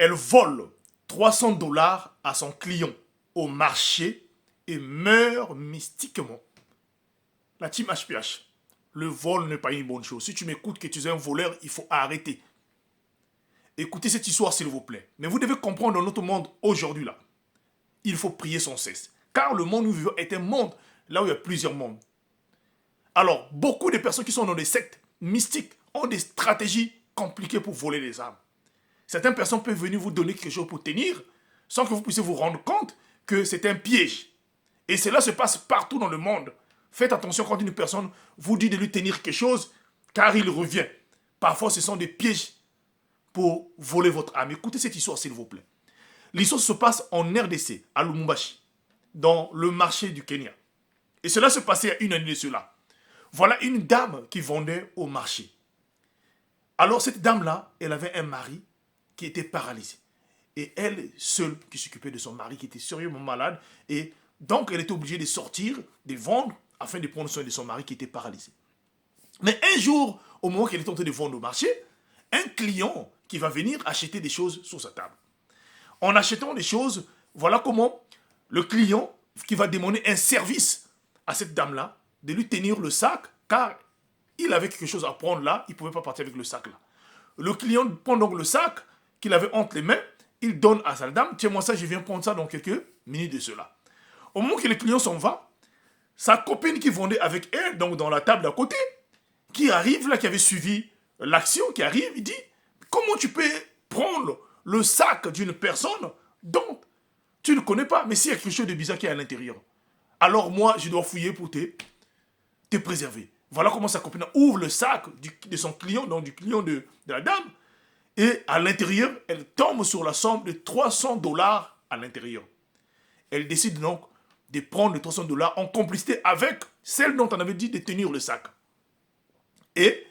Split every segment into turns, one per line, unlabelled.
Elle vole 300 dollars à son client au marché et meurt mystiquement. La team HPH, le vol n'est pas une bonne chose. Si tu m'écoutes que tu es un voleur, il faut arrêter. Écoutez cette histoire s'il vous plaît. Mais vous devez comprendre dans notre monde aujourd'hui là, il faut prier sans cesse. Car le monde où nous vivons est un monde là où il y a plusieurs mondes. Alors, beaucoup de personnes qui sont dans des sectes mystiques ont des stratégies compliquées pour voler les âmes. Certaines personnes peuvent venir vous donner quelque chose pour tenir sans que vous puissiez vous rendre compte que c'est un piège. Et cela se passe partout dans le monde. Faites attention quand une personne vous dit de lui tenir quelque chose car il revient. Parfois, ce sont des pièges pour voler votre âme. Écoutez cette histoire s'il vous plaît. L'histoire se passe en RDC, à Lubumbashi, dans le marché du Kenya. Et cela se passait il y a une année de cela. Voilà une dame qui vendait au marché. Alors cette dame-là, elle avait un mari qui était paralysé. Et elle seule qui s'occupait de son mari qui était sérieusement malade. Et donc elle était obligée de sortir, de vendre, afin de prendre soin de son mari qui était paralysé. Mais un jour, au moment qu'elle était en train de vendre au marché, un client qui va venir acheter des choses sur sa table. En achetant des choses, voilà comment le client qui va demander un service à cette dame-là, de lui tenir le sac, car il avait quelque chose à prendre là, il ne pouvait pas partir avec le sac là. Le client prend donc le sac qu'il avait entre les mains, il donne à sa dame, tiens-moi ça, je viens prendre ça dans quelques minutes de cela. Au moment que le client s'en va, sa copine qui vendait avec elle, donc dans la table d'à côté, qui arrive là, qui avait suivi l'action, qui arrive, il dit, comment tu peux prendre le sac d'une personne dont tu ne connais pas, mais s'il y a quelque chose de bizarre qui est à l'intérieur, alors moi, je dois fouiller pour te préserver. Voilà comment sa copine ouvre le sac de son client, donc du client de la dame, et à l'intérieur, elle tombe sur la somme de 300 dollars à l'intérieur. Elle décide donc de prendre les 300 dollars en complicité avec celle dont on avait dit de tenir le sac. Et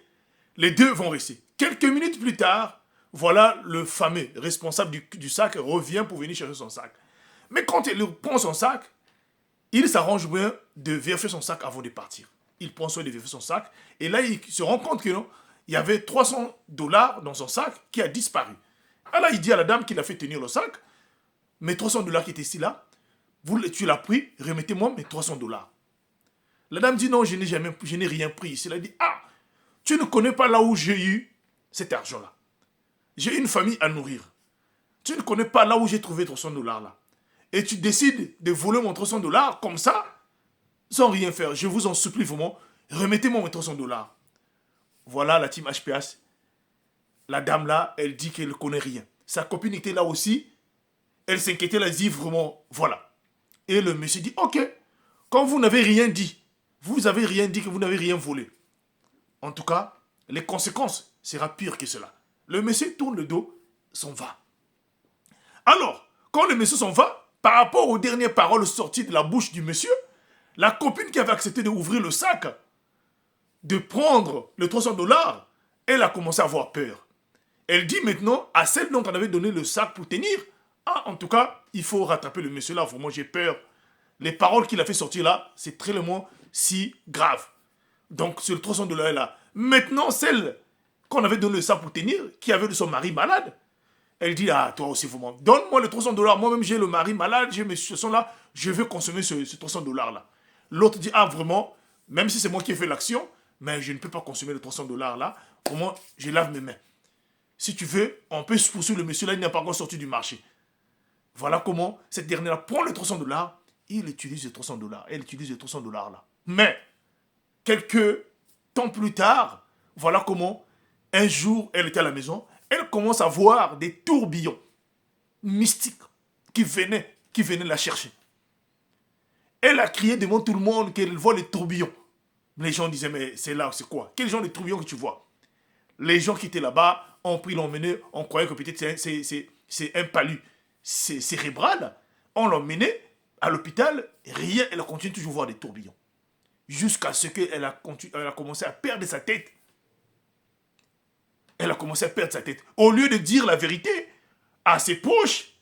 les deux vont rester. Quelques minutes plus tard, voilà le fameux responsable du sac revient pour venir chercher son sac. Mais quand il prend son sac, il s'arrange bien de vérifier son sac avant de partir. Il prend soin de vérifier son sac. Et là, il se rend compte que non, il y avait 300 dollars dans son sac qui a disparu. Alors, il dit à la dame qui l'a fait tenir le sac, mes 300 dollars qui étaient ici là, tu l'as pris, remettez-moi mes 300 dollars. La dame dit non, je n'ai rien pris ici. Elle a dit, ah, tu ne connais pas là où j'ai eu cet argent-là. J'ai une famille à nourrir. Tu ne connais pas là où j'ai trouvé 300 dollars là. Et tu décides de voler mon 300 dollars comme ça, sans rien faire. Je vous en supplie vraiment, remettez-moi mes 300 dollars. Voilà la team HPH. La dame là, elle dit qu'elle ne connaît rien. Sa copine était là aussi. Elle s'inquiétait, elle a dit vraiment, voilà. Et le monsieur dit, ok, quand vous n'avez rien dit, vous avez rien dit que vous n'avez rien volé. En tout cas, les conséquences seront pires que cela. Le monsieur tourne le dos, s'en va. Alors, quand le monsieur s'en va, par rapport aux dernières paroles sorties de la bouche du monsieur, la copine qui avait accepté d'ouvrir le sac, de prendre les 300 dollars, elle a commencé à avoir peur. Elle dit maintenant à celle dont on avait donné le sac pour tenir, ah, en tout cas, il faut rattraper le monsieur là, vraiment j'ai peur. Les paroles qu'il a fait sortir là, c'est très si grave. Donc, c'est le 300 dollars là. Maintenant, celle qu'on avait donné le sac pour tenir, qui avait son mari malade, elle dit, ah, toi aussi, vraiment, donne-moi les 300 dollars. Moi-même, j'ai le mari malade, j'ai mes situations là, je veux consommer ce 300 dollars là. L'autre dit, ah, vraiment, même si c'est moi qui ai fait l'action, mais je ne peux pas consommer les 300 dollars là. Vraiment, je lave mes mains. Si tu veux, on peut se poursuivre le monsieur là, il n'a pas encore sorti du marché. Voilà comment cette dernière-là prend les 300 dollars, il utilise les 300 dollars, elle utilise les 300 dollars là. Mais, quelques temps plus tard, voilà comment, un jour, elle était à la maison, elle commence à voir des tourbillons mystiques qui venaient la chercher. Elle a crié devant tout le monde qu'elle voit les tourbillons. Les gens disaient, mais c'est là, c'est quoi? Quel genre de tourbillons que tu vois? Les gens qui étaient là-bas ont pris, l'ont emmené, on croyait que peut-être c'est un palu cérébral. On l'a emmené à l'hôpital, rien, elle continue toujours à voir des tourbillons. Jusqu'à ce qu'elle a commencé à perdre sa tête. Elle a commencé à perdre sa tête. Au lieu de dire la vérité à ses proches,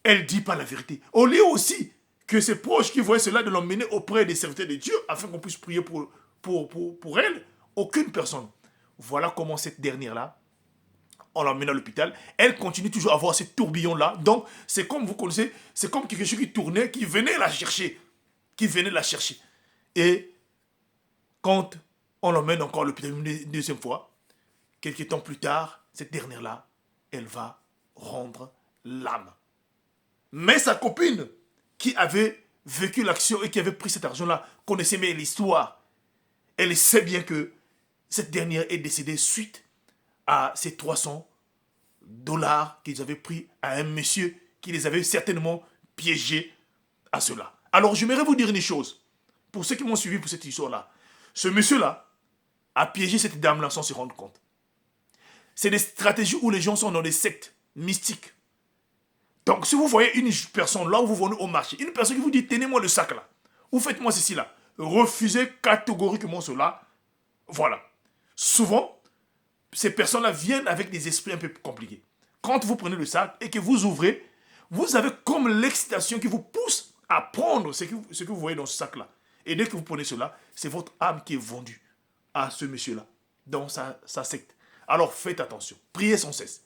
elle ne dit pas la vérité. Au lieu aussi que ses proches qui voyaient cela de l'emmener auprès des serviteurs de Dieu afin qu'on puisse prier pour elle, aucune personne. Voilà comment cette dernière-là on l'emmène à l'hôpital. Elle continue toujours à avoir ces tourbillons-là. Donc, c'est comme vous connaissez, c'est comme quelque chose qui tournait, qui venait la chercher. Qui venait la chercher. Et quand on l'emmène encore à l'hôpital une deuxième fois, quelques temps plus tard, cette dernière-là, elle va rendre l'âme. Mais sa copine, qui avait vécu l'action et qui avait pris cet argent-là, connaissait bien l'histoire. Elle sait bien que cette dernière est décédée suite à ces 300 dollars qu'ils avaient pris à un monsieur qui les avait certainement piégés à cela. Alors, j'aimerais vous dire une chose, pour ceux qui m'ont suivi pour cette histoire-là. Ce monsieur-là a piégé cette dame-là sans se rendre compte. C'est des stratégies où les gens sont dans des sectes mystiques. Donc, si vous voyez une personne là où vous venez au marché, une personne qui vous dit, tenez-moi le sac là, ou faites-moi ceci là, refusez catégoriquement cela. Voilà. Souvent, ces personnes-là viennent avec des esprits un peu compliqués. Quand vous prenez le sac et que vous ouvrez, vous avez comme l'excitation qui vous pousse à prendre ce que vous voyez dans ce sac-là. Et dès que vous prenez cela, c'est votre âme qui est vendue à ce monsieur-là, dans sa secte. Alors faites attention, priez sans cesse,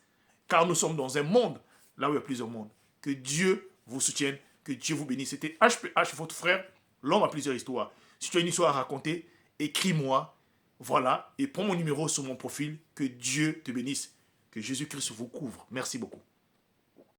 car nous sommes dans un monde, là où il y a plusieurs mondes. Que Dieu vous soutienne, que Dieu vous bénisse. C'était HPH, votre frère, l'homme a plusieurs histoires. Si tu as une histoire à raconter, écris-moi, voilà, et prends mon numéro sur mon profil. Que Dieu te bénisse, que Jésus-Christ vous couvre. Merci beaucoup.